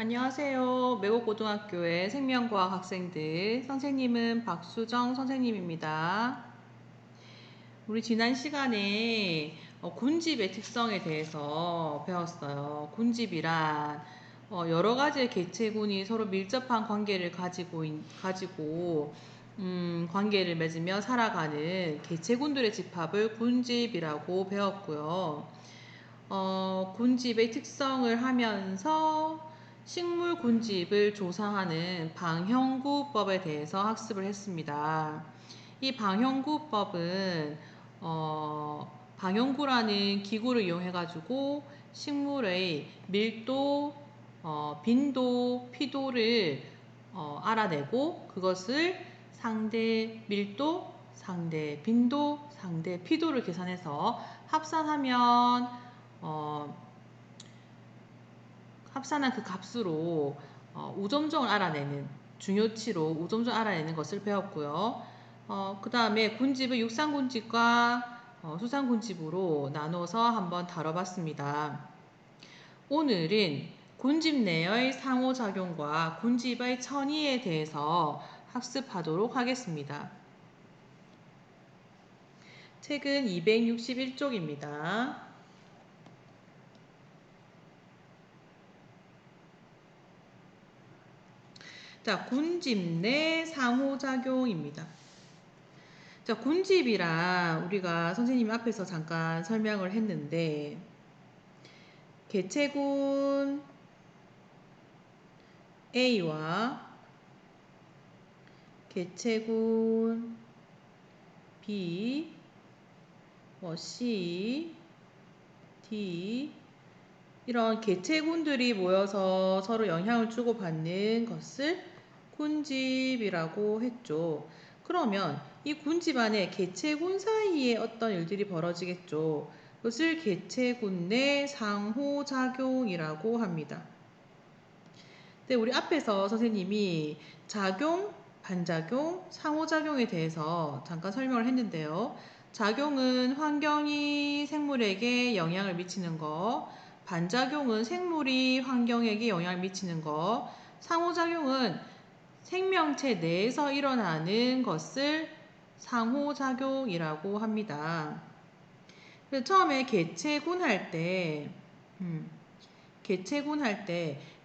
안녕하세요. 매곡고등학교의 생명과학 학생들, 선생님은 박수정 선생님입니다. 우리 지난 시간에 군집의 특성에 대해서 배웠어요. 군집이란 여러 가지의 개체군이 서로 밀접한 관계를 가지고 관계를 맺으며 살아가는 개체군들의 집합을 군집이라고 배웠고요. 군집의 특성을 하면서 식물 군집을 조사하는 방형구법에 대해서 학습을 했습니다. 이 방형구법은 방형구라는 기구를 이용해 가지고 식물의 밀도, 빈도, 피도를 알아내고 그것을 상대 밀도, 상대 빈도, 상대 피도를 계산해서 합산하면 합산한 그 값으로 우점종을 알아내는 중요치로 우점종을 알아내는 것을 배웠고요. 그 다음에 군집을 육상군집과 수상군집으로 나눠서 한번 다뤄봤습니다. 오늘은 군집 내의 상호작용과 군집의 천이에 대해서 학습하도록 하겠습니다. 책은 261쪽입니다. 자, 군집 내 상호작용입니다. 자, 군집이란 우리가 선생님 앞에서 잠깐 설명을 했는데 개체군 A와 개체군 B, C, D 이런 개체군들이 모여서 서로 영향을 주고받는 것을 군집이라고 했죠. 그러면 이 군집 안에 개체군 사이에 어떤 일들이 벌어지겠죠. 그것을 개체군 내 상호작용이라고 합니다. 근데 우리 앞에서 선생님이 작용, 반작용, 상호작용에 대해서 잠깐 설명을 했는데요. 작용은 환경이 생물에게 영향을 미치는 거, 반작용은 생물이 환경에게 영향을 미치는 거, 상호작용은 생명체 내에서 일어나는 것을 상호작용이라고 합니다. 그래서 처음에 개체군 할 때,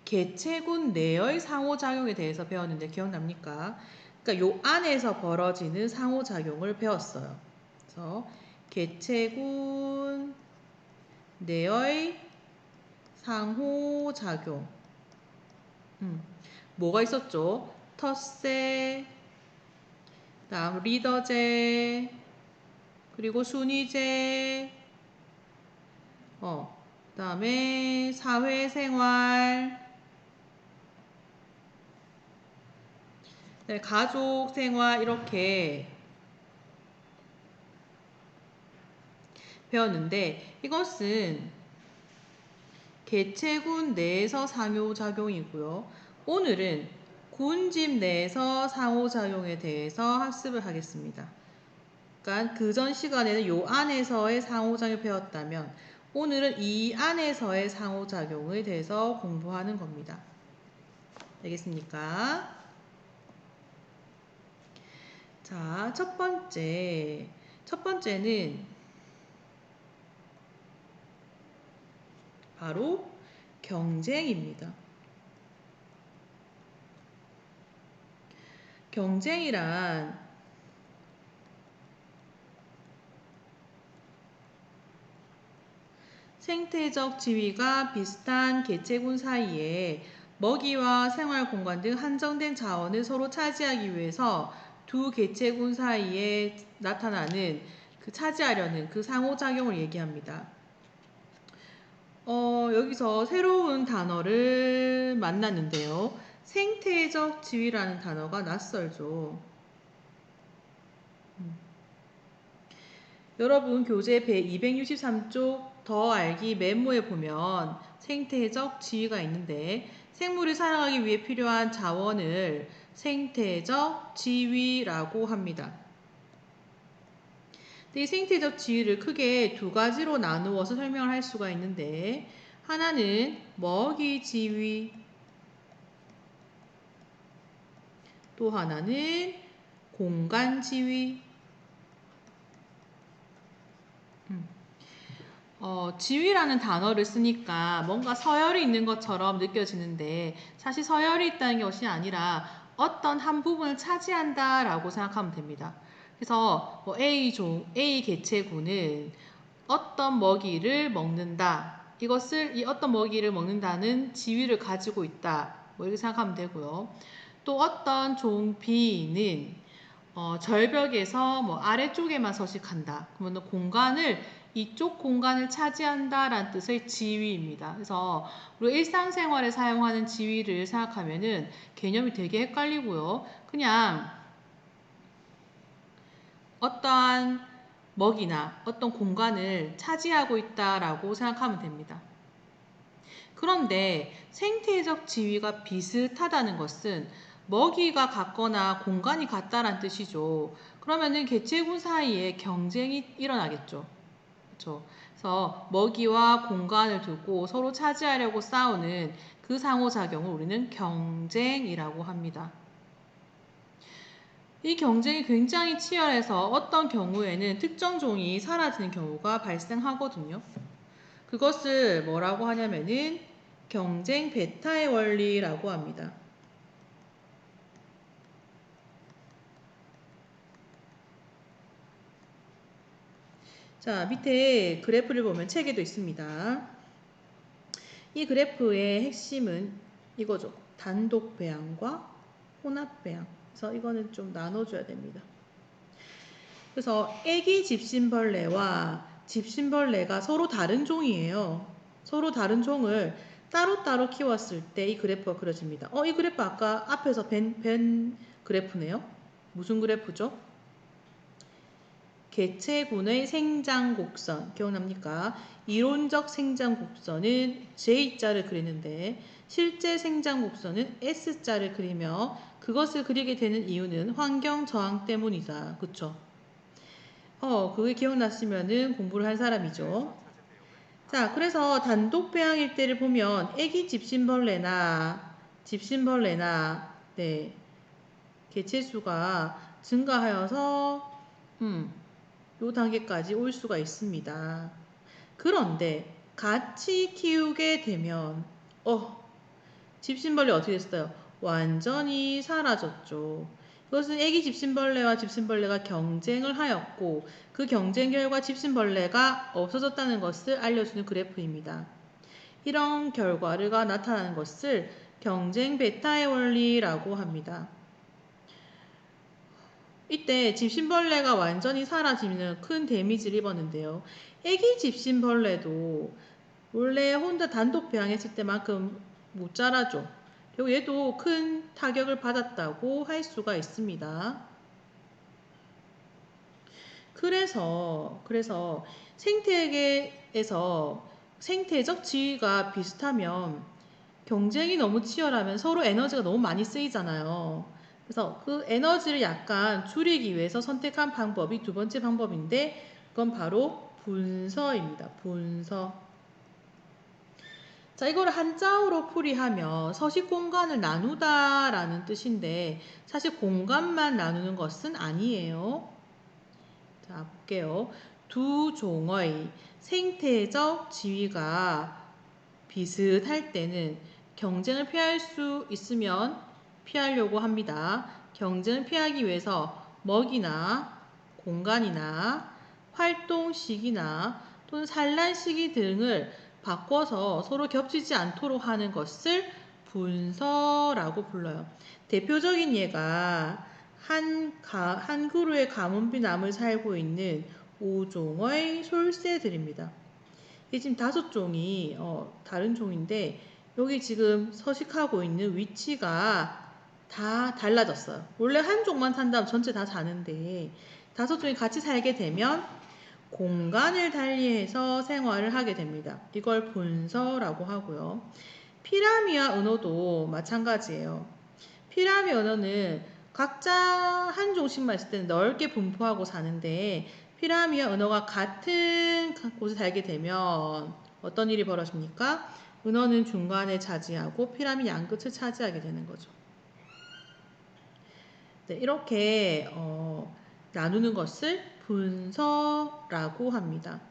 개체군 내의 상호작용에 대해서 배웠는데 기억납니까? 그러니까 요 안에서 벌어지는 상호작용을 배웠어요. 그래서 개체군 내의 상호작용. 뭐가 있었죠? 텃세, 다음 리더제, 그리고 순위제, 그다음에 사회생활, 네, 가족 생활 이렇게 배웠는데 이것은 개체군 내에서 상호작용이고요. 오늘은 군집 내에서 상호작용에 대해서 학습을 하겠습니다. 그러니까 그전 시간에는 요 안에서의 상호작용을 배웠다면 오늘은 이 안에서의 상호작용에 대해서 공부하는 겁니다. 알겠습니까? 자, 첫 번째는 바로 경쟁입니다. 경쟁이란 생태적 지위가 비슷한 개체군 사이에 먹이와 생활 공간 등 한정된 자원을 서로 차지하기 위해서 두 개체군 사이에 나타나는 차지하려는 그 상호작용을 얘기합니다. 여기서 새로운 단어를 만났는데요. 생태적 지위라는 단어가 낯설죠. 여러분 교재 263쪽 더 알기 메모에 보면 생태적 지위가 있는데 생물이 살아가기 위해 필요한 자원을 생태적 지위라고 합니다. 이 생태적 지위를 크게 두 가지로 나누어서 설명을 할 수가 있는데 하나는 먹이 지위, 또 하나는 공간 지위. 지위라는 단어를 쓰니까 뭔가 서열이 있는 것처럼 느껴지는데 사실 서열이 있다는 것이 아니라 어떤 한 부분을 차지한다라고 생각하면 됩니다. 그래서 뭐 A 개체군은 어떤 먹이를 먹는다. 이것을 이 어떤 먹이를 먹는다는 지위를 가지고 있다. 뭐 이렇게 생각하면 되고요. 또 어떤 종 B는 절벽에서 뭐 아래쪽에만 서식한다. 그러면 공간을 이쪽 공간을 차지한다라는 뜻의 지위입니다. 그래서 우리 일상생활에 사용하는 지위를 생각하면은 개념이 되게 헷갈리고요. 그냥 어떠한 먹이나 어떤 공간을 차지하고 있다라고 생각하면 됩니다. 그런데 생태적 지위가 비슷하다는 것은 먹이가 같거나 공간이 같다란 뜻이죠. 그러면은 개체군 사이에 경쟁이 일어나겠죠. 그렇죠? 그래서 먹이와 공간을 두고 서로 차지하려고 싸우는 그 상호작용을 우리는 경쟁이라고 합니다. 이 경쟁이 굉장히 치열해서 어떤 경우에는 특정 종이 사라지는 경우가 발생하거든요. 그것을 뭐라고 하냐면은 경쟁 배타의 원리라고 합니다. 자, 밑에 그래프를 보면 체계도 있습니다. 이 그래프의 핵심은 이거죠. 단독 배양과 혼합 배양. 그래서 이거는 좀 나눠줘야 됩니다. 그래서 애기 집신벌레와 집신벌레가 서로 다른 종이에요. 서로 다른 종을 따로따로 키웠을 때 이 그래프가 그려집니다. 이 그래프 아까 앞에서 뵌 그래프네요. 무슨 그래프죠? 개체군의 생장 곡선 기억납니까? 이론적 생장 곡선은 J자를 그리는데 실제 생장 곡선은 S자를 그리며 그것을 그리게 되는 이유는 환경 저항 때문이다. 그쵸? 그게 기억났으면은 공부를 한 사람이죠. 자, 그래서 단독 배양일 때를 보면 애기 집신벌레나 네, 개체수가 증가하여서 요 단계까지 올 수가 있습니다. 그런데 같이 키우게 되면 집신벌레 어떻게 됐어요? 완전히 사라졌죠. 이것은 애기 집신벌레와 집신벌레가 경쟁을 하였고 그 경쟁 결과 집신벌레가 없어졌다는 것을 알려주는 그래프입니다. 이런 결과가 나타나는 것을 경쟁 베타의 원리라고 합니다. 이때 집신벌레가 완전히 사라지면 큰 데미지를 입었는데요. 애기 집신벌레도 원래 혼자 단독 배양했을 때만큼 못 자라죠. 그리고 얘도 큰 타격을 받았다고 할 수가 있습니다. 그래서 생태계에서 생태적 지위가 비슷하면 경쟁이 너무 치열하면 서로 에너지가 너무 많이 쓰이잖아요. 그래서 그 에너지를 약간 줄이기 위해서 선택한 방법이 두 번째 방법인데 그건 바로 분서입니다. 분서. 자, 이거를 한자어로 풀이하면 서식 공간을 나누다라는 뜻인데 사실 공간만 나누는 것은 아니에요. 자, 볼게요. 두 종의 생태적 지위가 비슷할 때는 경쟁을 피할 수 있으면 피하려고 합니다. 경쟁을 피하기 위해서 먹이나 공간이나 활동 시기나 또는 산란 시기 등을 바꿔서 서로 겹치지 않도록 하는 것을 분서라고 불러요. 대표적인 예가 한 그루의 가뭄비 나무에 살고 있는 5종의 솔새들입니다. 이게 지금 5종이 다른 종인데 여기 지금 서식하고 있는 위치가 다 달라졌어요. 원래 한 종만 산다면 전체 다 사는데 5종이 같이 살게 되면 공간을 달리해서 생활을 하게 됩니다. 이걸 분서라고 하고요. 피라미와 은어도 마찬가지예요. 피라미 은어는 각자 한 종씩만 있을 때는 넓게 분포하고 사는데 피라미와 은어가 같은 곳에 살게 되면 어떤 일이 벌어집니까? 은어는 중간에 차지하고 피라미 양끝을 차지하게 되는 거죠. 네, 이렇게 나누는 것을 분서라고 합니다.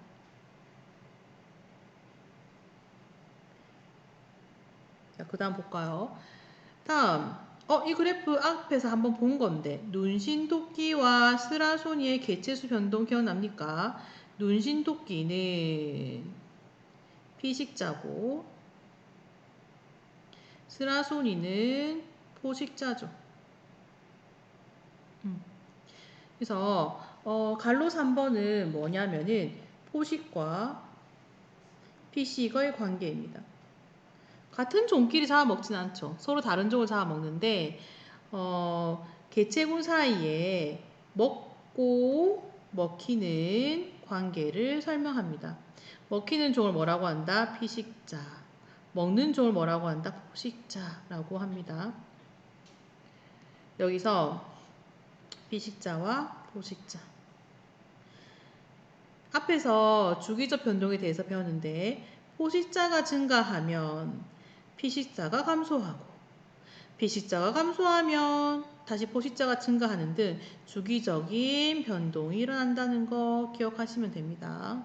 자, 그 다음 볼까요? 다음, 이 그래프 앞에서 한번 본 건데, 눈신토끼와 스라소니의 개체수 변동 기억납니까? 눈신토끼는 피식자고, 스라소니는 포식자죠. 그래서, 갈로 3번은 뭐냐면은, 포식과 피식의 관계입니다. 같은 종끼리 잡아먹진 않죠. 서로 다른 종을 잡아먹는데 개체군 사이에 먹고 먹히는 관계를 설명합니다. 먹히는 종을 뭐라고 한다? 피식자. 먹는 종을 뭐라고 한다? 포식자라고 합니다. 여기서 피식자와 포식자. 앞에서 주기적 변동에 대해서 배웠는데 포식자가 증가하면 피식자가 감소하고 피식자가 감소하면 다시 포식자가 증가하는 등 주기적인 변동이 일어난다는 거 기억하시면 됩니다.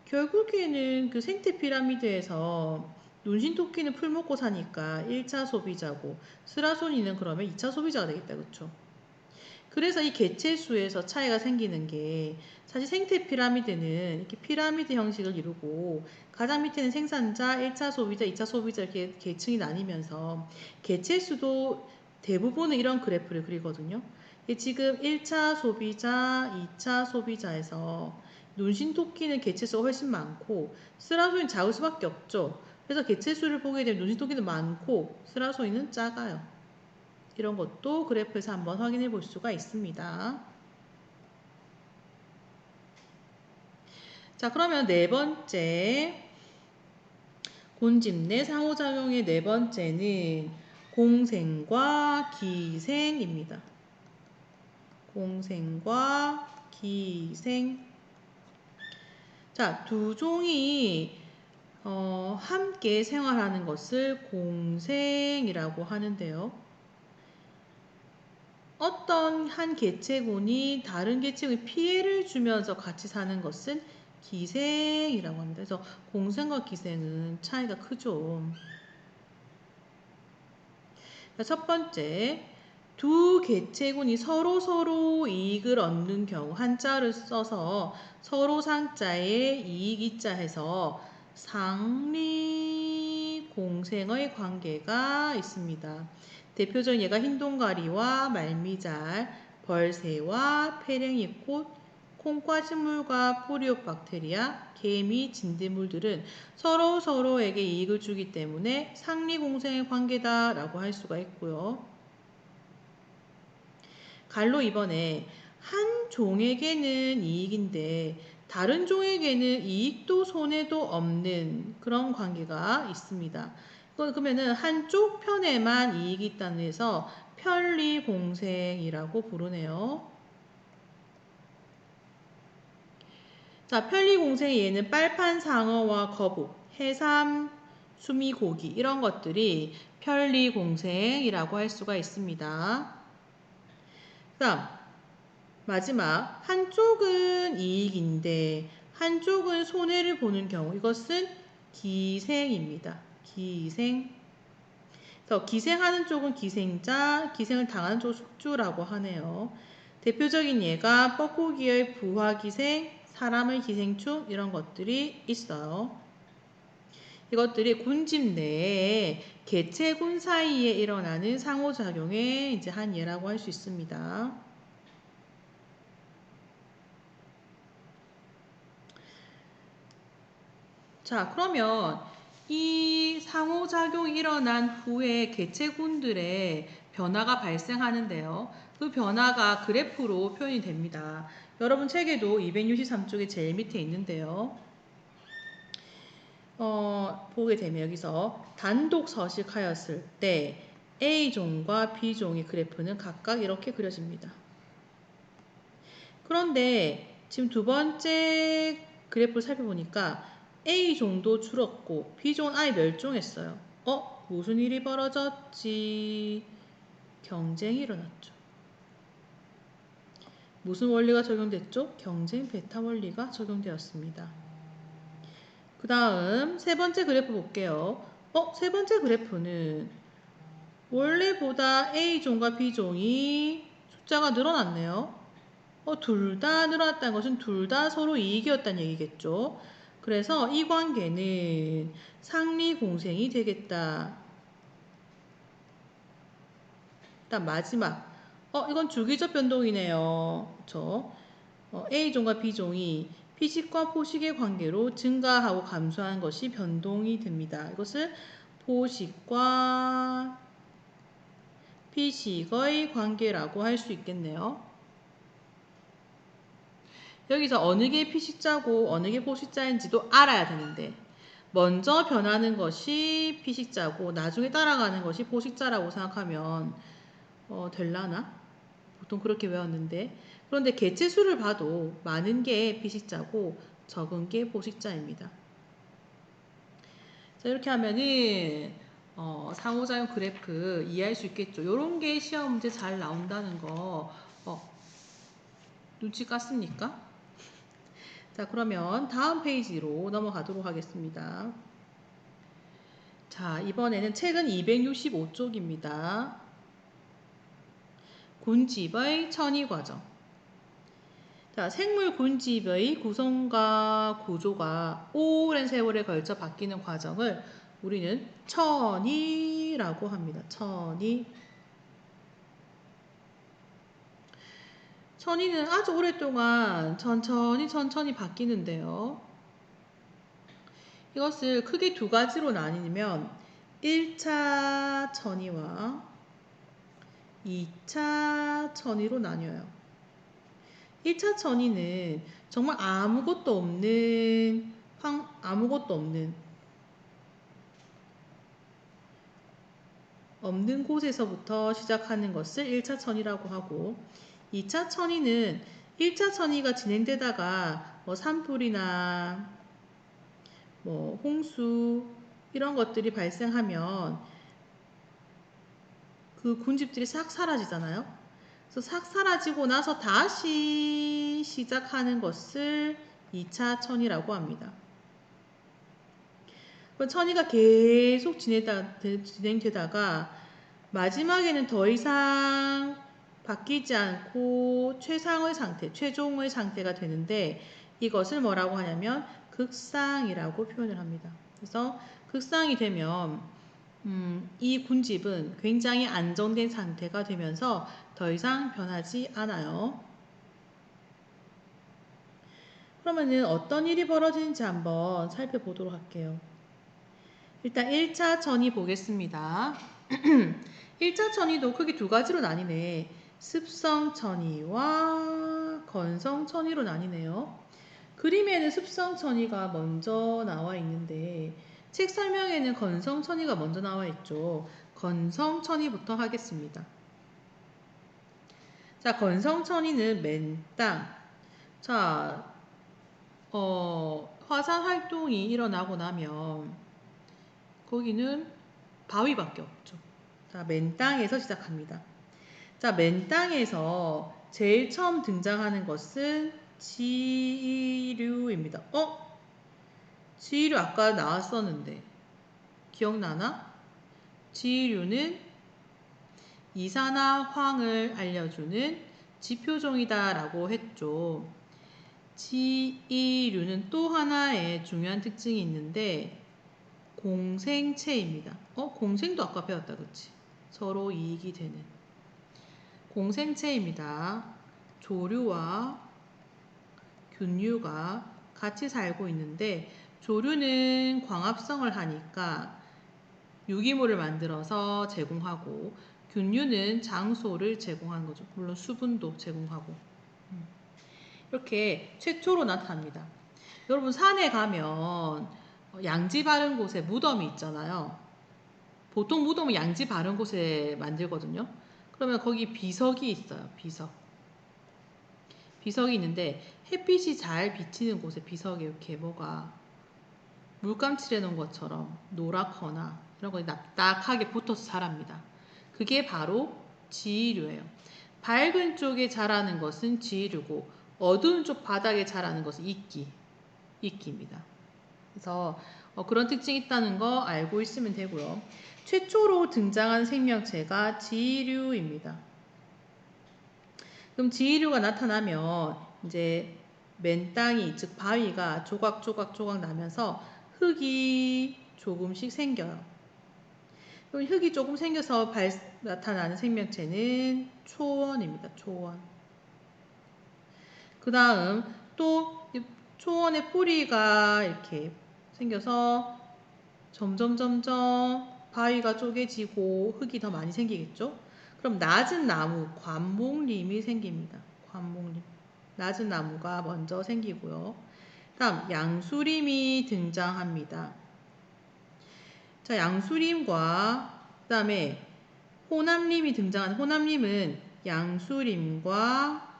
결국에는 그 생태 피라미드에서 눈신토끼는 풀 먹고 사니까 1차 소비자고 스라소니는 그러면 2차 소비자가 되겠다. 그렇죠? 그래서 이 개체수에서 차이가 생기는 게 사실 생태 피라미드는 이렇게 피라미드 형식을 이루고 가장 밑에는 생산자, 1차 소비자, 2차 소비자 이렇게 계층이 나뉘면서 개체수도 대부분은 이런 그래프를 그리거든요. 지금 1차 소비자, 2차 소비자에서 눈신토끼는 개체수가 훨씬 많고 스라소이는 작을 수밖에 없죠. 그래서 개체수를 보게 되면 눈신토끼는 많고 스라소이는 작아요. 이런 것도 그래프에서 한번 확인해 볼 수가 있습니다. 자, 그러면 네 번째 곤집내 상호작용의 네 번째는 공생과 기생입니다. 공생과 기생. 자, 두 종이 함께 생활하는 것을 공생이라고 하는데요. 어떤 한 개체군이 다른 개체군에 피해를 주면서 같이 사는 것은 기생이라고 합니다. 그래서 공생과 기생은 차이가 크죠. 첫 번째, 두 개체군이 서로 이익을 얻는 경우 한자를 써서 서로 상자에 이익이자 해서 상리공생의 관계가 있습니다. 대표적인 예가 흰동가리와 말미잘, 벌새와 페랭이꽃, 콩과식물과 포리오박테리아, 개미, 진드물들은 서로에게 이익을 주기 때문에 상리공생의 관계다라고 할 수가 있고요. 갈로 이번에 한 종에게는 이익인데 다른 종에게는 이익도 손해도 없는 그런 관계가 있습니다. 그러면은 한쪽 편에만 이익이 있다는 데서 편리공생이라고 부르네요. 자, 편리공생의 예는 빨판상어와 거북, 해삼, 수미고기 이런 것들이 편리공생이라고 할 수가 있습니다. 그다음 마지막 한쪽은 이익인데 한쪽은 손해를 보는 경우 이것은 기생입니다. 기생. 그래서 기생하는 쪽은 기생자, 기생을 당하는 쪽은 숙주라고 하네요. 대표적인 예가 뻐꾸기의 부화기생, 사람의 기생충 이런 것들이 있어요. 이것들이 군집 내에 개체군 사이에 일어나는 상호작용의 이제 한 예라고 할 수 있습니다. 자, 그러면 이 상호작용이 일어난 후에 개체군들의 변화가 발생하는데요. 그 변화가 그래프로 표현이 됩니다. 여러분 책에도 263쪽에 제일 밑에 있는데요. 보게 되면 여기서 단독 서식하였을 때 A종과 B종의 그래프는 각각 이렇게 그려집니다. 그런데 지금 두 번째 그래프를 살펴보니까 A종도 줄었고 B종은 아예 멸종했어요. 무슨 일이 벌어졌지? 경쟁이 일어났죠. 무슨 원리가 적용됐죠? 경쟁 베타 원리가 적용되었습니다. 그 다음 세 번째 그래프 볼게요. 세 번째 그래프는 원래보다 A종과 B종이 숫자가 늘어났네요. 둘 다 늘어났다는 것은 둘 다 서로 이익이었다는 얘기겠죠. 그래서 이 관계는 상리 공생이 되겠다. 일단 마지막. 이건 주기적 변동이네요. 그쵸? A종과 B종이 피식과 포식의 관계로 증가하고 감소하는 것이 변동이 됩니다. 이것을 포식과 피식의 관계라고 할 수 있겠네요. 여기서 어느 게 피식자고 어느 게 포식자인지도 알아야 되는데 먼저 변하는 것이 피식자고 나중에 따라가는 것이 포식자라고 생각하면 될라나? 보통 그렇게 외웠는데 그런데 개체수를 봐도 많은 게 피식자고 적은 게 포식자입니다. 자, 이렇게 하면은 상호작용 그래프 이해할 수 있겠죠. 이런 게 시험 문제 잘 나온다는 거 눈치 깠습니까? 자, 그러면 다음 페이지로 넘어가도록 하겠습니다. 자, 이번에는 책은 265쪽입니다. 군집의 천이과정. 자, 생물 군집의 구성과 구조가 오랜 세월에 걸쳐 바뀌는 과정을 우리는 천이라고 합니다. 천이. 천이는 아주 오랫동안 천천히 바뀌는데요. 이것을 크게 두 가지로 나뉘면 1차 천이와 2차 천이로 나뉘어요. 1차 천이는 정말 아무것도 없는 곳에서부터 시작하는 것을 1차 천이라고 하고 2차 천이는 1차 천이가 진행되다가 산불이나 홍수 이런 것들이 발생하면 그 군집들이 싹 사라지잖아요. 그래서 싹 사라지고 나서 다시 시작하는 것을 2차 천이라고 합니다. 천이가 계속 진행되다가 마지막에는 더 이상 바뀌지 않고 최종의 상태가 되는데 이것을 뭐라고 하냐면 극상이라고 표현을 합니다. 그래서 극상이 되면 이 군집은 굉장히 안정된 상태가 되면서 더 이상 변하지 않아요. 그러면은 어떤 일이 벌어지는지 한번 살펴보도록 할게요. 일단 1차 천이 보겠습니다. 1차 천이도 크게 두 가지로 나뉘네. 습성 천이와 건성 천이로 나뉘네요. 그림에는 습성 천이가 먼저 나와 있는데 책 설명에는 건성 천이가 먼저 나와 있죠. 건성 천이부터 하겠습니다. 자, 건성 천이는 맨땅. 자, 화산 활동이 일어나고 나면 거기는 바위밖에 없죠. 자, 맨 땅에서 시작합니다. 자, 맨 땅에서 제일 처음 등장하는 것은 지류입니다. 지류 아까 나왔었는데 기억나나? 지류는 이산화황을 알려주는 지표종이다 라고 했죠. 지류는 또 하나의 중요한 특징이 있는데 공생체입니다. 공생도 아까 배웠다, 그치? 서로 이익이 되는. 공생체입니다. 조류와 균류가 같이 살고 있는데 조류는 광합성을 하니까 유기물을 만들어서 제공하고 균류는 장소를 제공하는 거죠. 물론 수분도 제공하고. 이렇게 최초로 나타납니다. 여러분 산에 가면 양지 바른 곳에 무덤이 있잖아요. 보통 무덤은 양지 바른 곳에 만들거든요. 그러면 거기 비석이 있어요. 비석이 있는데 햇빛이 잘 비치는 곳에 비석에 이렇게 뭐가 물감칠해 놓은 것처럼 노랗거나 이런 거 낙낙하게 붙어서 자랍니다. 그게 바로 지류예요. 밝은 쪽에 자라는 것은 지류고 어두운 쪽 바닥에 자라는 것은 이끼입니다. 그래서 그런 특징이 있다는 거 알고 있으면 되고요. 최초로 등장한 생명체가 지류입니다. 그럼 지류가 나타나면 이제 맨땅이 즉 바위가 조각조각 나면서 흙이 조금씩 생겨요. 그럼 흙이 조금 생겨서 나타나는 생명체는 초원입니다. 초원. 그 다음 또 초원의 뿌리가 이렇게 생겨서 점점 바위가 쪼개지고 흙이 더 많이 생기겠죠. 그럼 낮은 나무, 관목림이 생깁니다. 관목림. 낮은 나무가 먼저 생기고요. 다음 양수림이 등장합니다. 자, 양수림과 그 다음에 호남림이 등장하는 호남림은 양수림과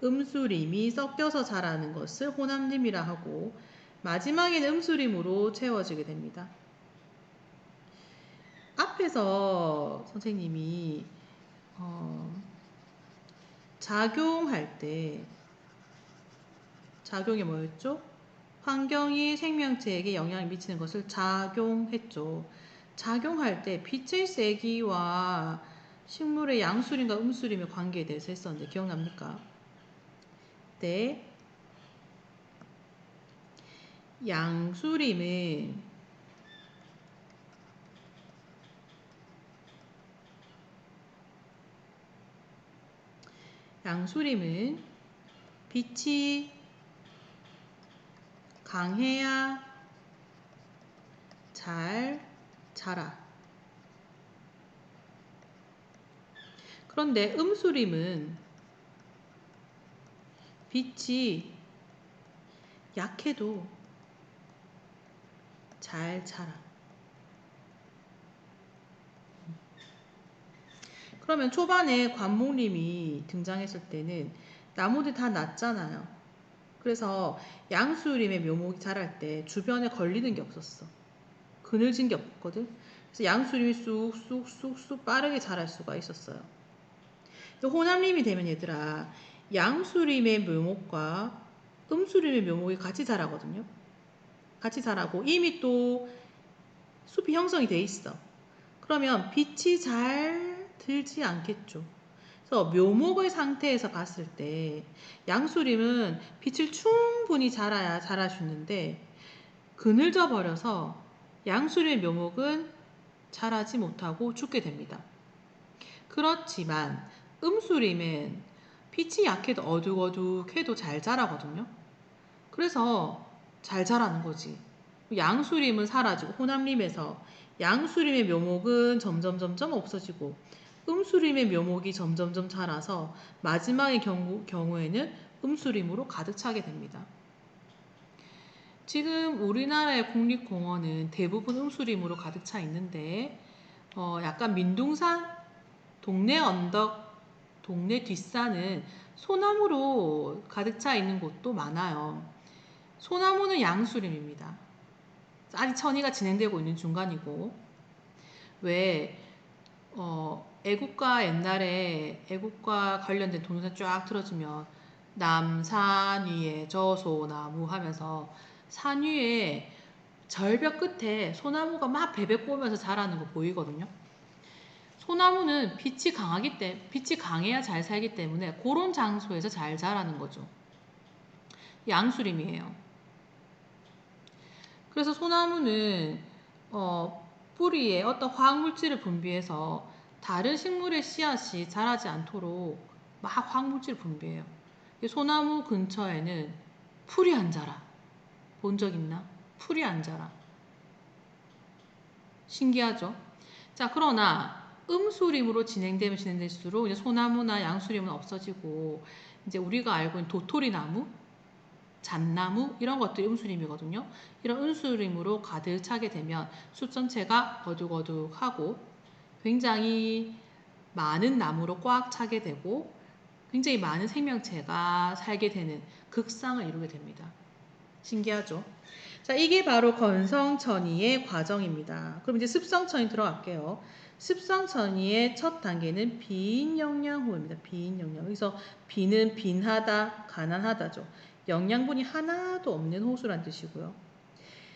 음수림이 섞여서 자라는 것을 호남림이라 하고 마지막에는 음수림으로 채워지게 됩니다. 앞에서 선생님이 작용할 때 작용이 뭐였죠? 환경이 생명체에게 영향을 미치는 것을 작용했죠. 작용할 때 빛의 세기와 식물의 양수림과 음수림의 관계에 대해서 했었는데 기억납니까? 네. 양수림은 빛이 강해야 잘 자라. 그런데 음수림은 빛이 약해도 잘 자라. 그러면 초반에 관목림이 등장했을 때는 나무들 다 낮잖아요. 그래서 양수림의 묘목이 자랄 때 주변에 걸리는 게 없었어. 그늘진 게 없거든. 그래서 양수림이 쑥쑥 빠르게 자랄 수가 있었어요. 호남림이 되면 얘들아 양수림의 묘목과 음수림의 묘목이 같이 자라거든요. 같이 자라고 이미 또 숲이 형성이 돼 있어. 그러면 빛이 잘 들지 않겠죠. 그래서 묘목의 상태에서 봤을 때 양수림은 빛을 충분히 자라주는데 그늘져 버려서 양수림의 묘목은 자라지 못하고 죽게 됩니다. 그렇지만 음수림은 빛이 약해도 어둑어둑해도 잘 자라거든요. 그래서 잘 자라는 거지. 양수림은 사라지고 호남림에서 양수림의 묘목은 점점 없어지고 음수림의 묘목이 점점 자라서 마지막의 경우에는 음수림으로 가득 차게 됩니다. 지금 우리나라의 국립공원은 대부분 음수림으로 가득 차 있는데 약간 민둥산, 동네 언덕, 동네 뒷산은 소나무로 가득 차 있는 곳도 많아요. 소나무는 양수림입니다. 아직 천이가 진행되고 있는 중간이고 왜 애국가 옛날에 애국가 관련된 동영상 쫙 틀어주면 남산 위에 저 소나무 하면서 산 위에 절벽 끝에 소나무가 막 베베 꼬면서 자라는 거 보이거든요. 소나무는 빛이 강해야 잘 살기 때문에 그런 장소에서 잘 자라는 거죠. 양수림이에요. 그래서 소나무는 뿌리에 어떤 화학물질을 분비해서 다른 식물의 씨앗이 자라지 않도록 막 화학물질을 분비해요. 소나무 근처에는 풀이 안 자라. 본 적 있나? 풀이 안 자라. 신기하죠? 자, 그러나 음수림으로 진행될수록 이제 소나무나 양수림은 없어지고 이제 우리가 알고 있는 도토리나무, 잣나무 이런 것들이 음수림이거든요. 이런 음수림으로 가득 차게 되면 숲 전체가 어둑어둑하고 굉장히 많은 나무로 꽉 차게 되고 굉장히 많은 생명체가 살게 되는 극상을 이루게 됩니다. 신기하죠? 자, 이게 바로 건성천이의 과정입니다. 그럼 이제 습성천이 들어갈게요. 습성천이의 첫 단계는 빈영양호입니다. 빈영양. 여기서 빈은 빈하다, 가난하다죠. 영양분이 하나도 없는 호수란 뜻이고요.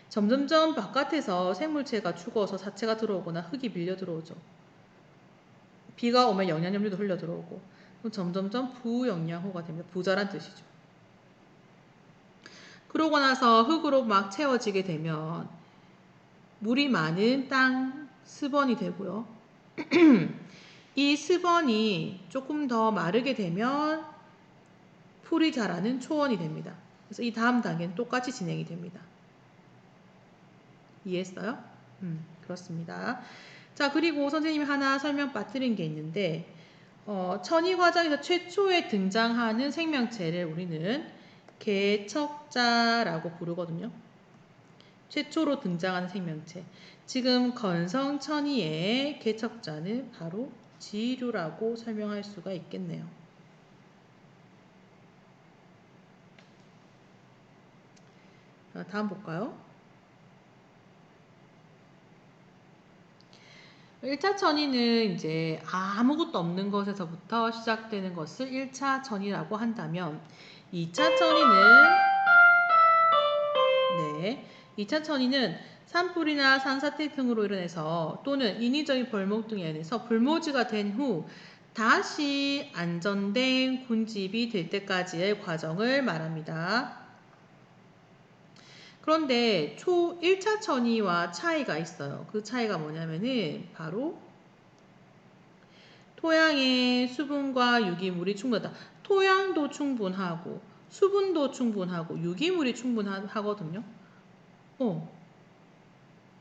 점점점 바깥에서 생물체가 죽어서 사체가 들어오거나 흙이 밀려 들어오죠. 비가 오면 영양염류도 흘려 들어오고 그럼 점점점 부영양호가 됩니다. 부자란 뜻이죠. 그러고 나서 흙으로 막 채워지게 되면 물이 많은 땅, 스번이 되고요. 이 스번이 조금 더 마르게 되면 풀이 자라는 초원이 됩니다. 그래서 이 다음 단계는 똑같이 진행이 됩니다. 이해했어요? 그렇습니다. 자, 그리고 선생님이 하나 설명 빠뜨린 게 있는데 천이 과정에서 최초에 등장하는 생명체를 우리는 개척자라고 부르거든요. 최초로 등장하는 생명체. 지금 건성천이의 개척자는 바로 지류라고 설명할 수가 있겠네요. 자, 다음 볼까요? 1차 천이는 이제 아무것도 없는 것에서부터 시작되는 것을 1차 천이라고 한다면 2차 천이는 2차 천이는 산불이나 산사태 등으로 인해서 또는 인위적인 벌목 등에 의해서 불모지가 된 후 다시 안전된 군집이 될 때까지의 과정을 말합니다. 그런데 1차 천이와 차이가 있어요. 그 차이가 뭐냐면은 바로 토양의 수분과 유기물이 충분하다. 토양도 충분하고 수분도 충분하고 유기물이 충분하거든요.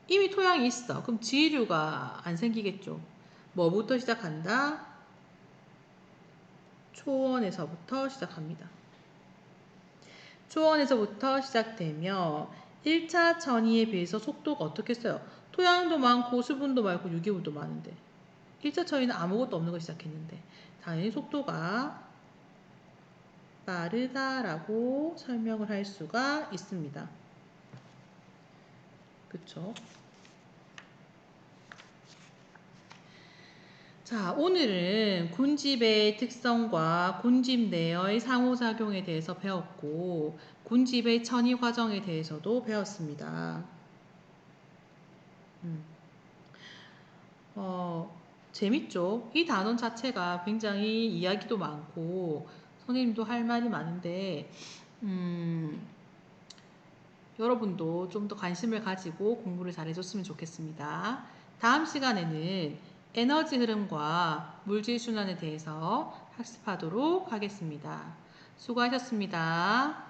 이미 토양이 있어. 그럼 지류가 안 생기겠죠. 뭐부터 시작한다? 초원에서부터 시작합니다. 초원에서부터 시작되며 1차 천이에 비해서 속도가 어떻게 써요? 토양도 많고 수분도 많고 유기물도 많은데 1차 천이는 아무것도 없는 걸 시작했는데 당연히 속도가 빠르다라고 설명을 할 수가 있습니다. 그쵸? 자, 오늘은 군집의 특성과 군집 내의 상호작용에 대해서 배웠고 군집의 천이 과정에 대해서도 배웠습니다. 재밌죠? 이 단원 자체가 굉장히 이야기도 많고 선생님도 할 말이 많은데 여러분도 좀 더 관심을 가지고 공부를 잘 해줬으면 좋겠습니다. 다음 시간에는 에너지 흐름과 물질 순환에 대해서 학습하도록 하겠습니다. 수고하셨습니다.